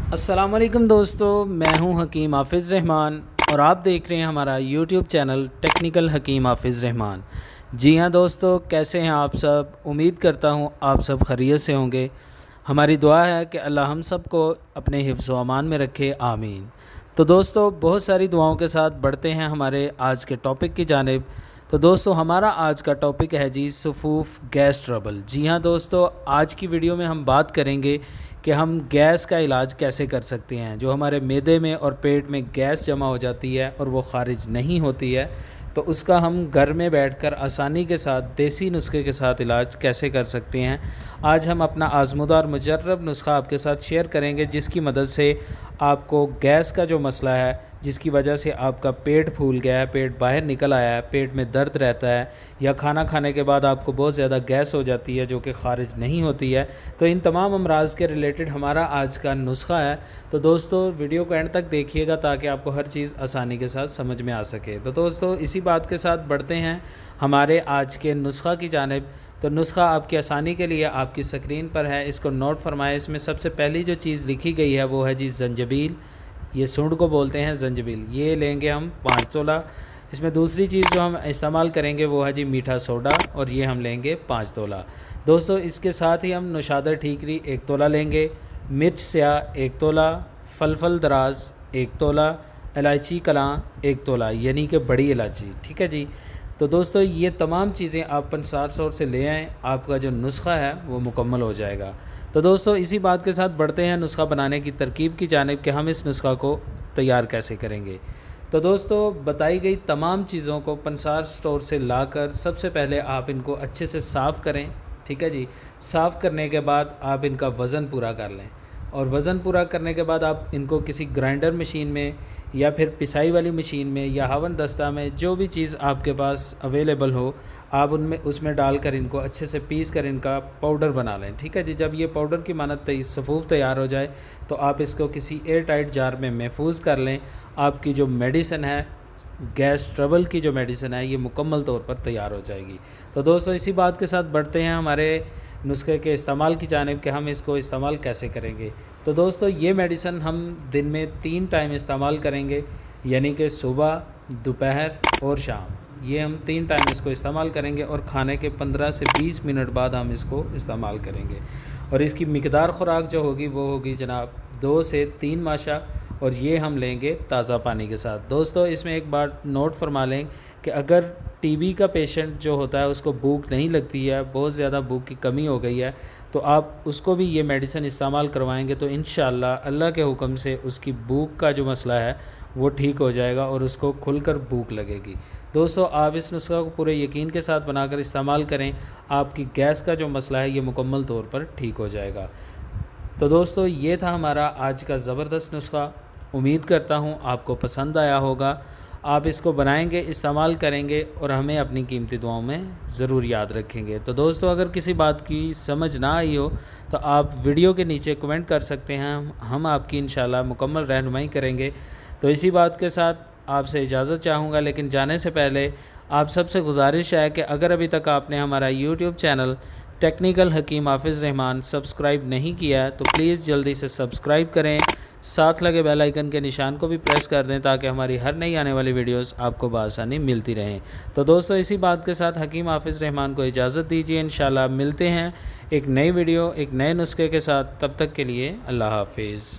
अस्सलाम वालेकुम दोस्तों, मैं हूं हकीम हाफिज़ रहमान और आप देख रहे हैं हमारा यूट्यूब चैनल टेक्निकल हकीम हाफिज़ रहमान। जी हाँ दोस्तों, कैसे हैं आप सब? उम्मीद करता हूं आप सब खैरियत से होंगे। हमारी दुआ है कि अल्लाह हम सब को अपने हिफ्ज़ व अमान में रखे, आमीन। तो दोस्तों, बहुत सारी दुआओं के साथ बढ़ते हैं हमारे आज के टॉपिक की जानिब। तो दोस्तों, हमारा आज का टॉपिक है जी सफूफ गैस ट्रबल। जी हाँ दोस्तों, आज की वीडियो में हम बात करेंगे कि हम गैस का इलाज कैसे कर सकते हैं। जो हमारे मैदे में और पेट में गैस जमा हो जाती है और वो ख़ारिज नहीं होती है, तो उसका हम घर में बैठकर आसानी के साथ देसी नुस्खे के साथ इलाज कैसे कर सकते हैं। आज हम अपना आज़मूदा और मुजर्रब नुस्खा आपके साथ शेयर करेंगे, जिसकी मदद से आपको गैस का जो मसला है, जिसकी वजह से आपका पेट फूल गया है, पेट बाहर निकल आया है, पेट में दर्द रहता है, या खाना खाने के बाद आपको बहुत ज़्यादा गैस हो जाती है जो कि ख़ारिज नहीं होती है, तो इन तमाम अमराज़ के रिलेटेड हमारा आज का नुस्खा है। तो दोस्तों, वीडियो को एंड तक देखिएगा ताकि आपको हर चीज़ आसानी के साथ समझ में आ सके। तो दोस्तों, इसी बात के साथ बढ़ते हैं हमारे आज के नुस्खा की जानिब। तो नुस्खा आपकी आसानी के लिए आपकी स्क्रीन पर है, इसको नोट फरमाएं। इसमें सबसे पहली जो चीज़ लिखी गई है वो है जी ज़ंजबील। ये सूंड को बोलते हैं ज़ंजबील। ये लेंगे हम 5 तोला। इसमें दूसरी चीज़ जो हम इस्तेमाल करेंगे वो है जी मीठा सोडा, और ये हम लेंगे 5 तोला। दोस्तों, इसके साथ ही हम नौशादर ठीकरी 1 तोला लेंगे, मिर्च स्याह 1 तोला, फलफल दराज 1 तोला, इलायची कलां 1 तोला, यानी कि बड़ी इलायची। ठीक है जी। तो दोस्तों, ये तमाम चीज़ें आप पंसार स्टोर से ले आएँ, आपका जो नुस्खा है वो मुकम्मल हो जाएगा। तो दोस्तों, इसी बात के साथ बढ़ते हैं नुस्खा बनाने की तरकीब की जानिब कि हम इस नुस्खा को तैयार कैसे करेंगे। तो दोस्तों, बताई गई तमाम चीज़ों को पंसार स्टोर से लाकर सबसे पहले आप इनको अच्छे से साफ़ करें। ठीक है जी। साफ़ करने के बाद आप इनका वज़न पूरा कर लें, और वज़न पूरा करने के बाद आप इनको किसी ग्राइंडर मशीन में या फिर पिसाई वाली मशीन में या हवन दस्ता में, जो भी चीज़ आपके पास अवेलेबल हो, आप उनमें उसमें डालकर इनको अच्छे से पीस कर इनका पाउडर बना लें। ठीक है जी। जब ये पाउडर की मानत सफ़ूफ तैयार हो जाए तो आप इसको किसी एयर टाइट जार में महफूज कर लें। आपकी जो मेडिसिन है, गैस ट्रबल की जो मेडिसिन है, ये मुकम्मल तौर पर तैयार हो जाएगी। तो दोस्तों, इसी बात के साथ बढ़ते हैं हमारे नुस्खे के इस्तेमाल की जानिब कि हम इसको इस्तेमाल कैसे करेंगे। तो दोस्तों, ये मेडिसिन हम दिन में 3 टाइम इस्तेमाल करेंगे, यानी कि सुबह, दोपहर और शाम। ये हम 3 टाइम इसको इस्तेमाल करेंगे, और खाने के 15 से 20 मिनट बाद हम इसको इस्तेमाल करेंगे। और इसकी मिकदार ख़ुराक जो होगी वो होगी जनाब 2 से 3 माशा, और ये हम लेंगे ताज़ा पानी के साथ। दोस्तों, इसमें एक बात नोट फरमा लें कि अगर टीबी का पेशेंट जो होता है उसको भूख नहीं लगती है, बहुत ज़्यादा भूख की कमी हो गई है, तो आप उसको भी ये मेडिसिन इस्तेमाल करवाएंगे तो इंशाअल्लाह अल्लाह के हुक्म से उसकी भूख का जो मसला है वो ठीक हो जाएगा और उसको खुलकर भूख लगेगी। दोस्तों, आप इस नुस्खा को पूरे यकीन के साथ बनाकर इस्तेमाल करें, आपकी गैस का जो मसला है ये मुकम्मल तौर पर ठीक हो जाएगा। तो दोस्तों, ये था हमारा आज का ज़बरदस्त नुस्खा। उम्मीद करता हूँ आपको पसंद आया होगा। आप इसको बनाएंगे, इस्तेमाल करेंगे और हमें अपनी कीमती दुआओं में ज़रूर याद रखेंगे। तो दोस्तों, अगर किसी बात की समझ ना आई हो तो आप वीडियो के नीचे कमेंट कर सकते हैं, हम आपकी इंशाल्लाह मुकम्मल रहनुमाई करेंगे। तो इसी बात के साथ आपसे इजाज़त चाहूँगा, लेकिन जाने से पहले आप सबसे गुजारिश है कि अगर अभी तक आपने हमारा यूट्यूब चैनल टेक्निकल हकीम हाफिज़ रहमान सब्सक्राइब नहीं किया है तो प्लीज़ जल्दी से सब्सक्राइब करें, साथ लगे बेल आइकन के निशान को भी प्रेस कर दें ताकि हमारी हर नई आने वाली वीडियोस आपको बआसानी मिलती रहें। तो दोस्तों, इसी बात के साथ हकीम हाफिज़ रहमान को इजाज़त दीजिए। इंशाल्लाह मिलते हैं एक नई वीडियो, एक नए नुस्खे के साथ। तब तक के लिए अल्लाह हाफिज़।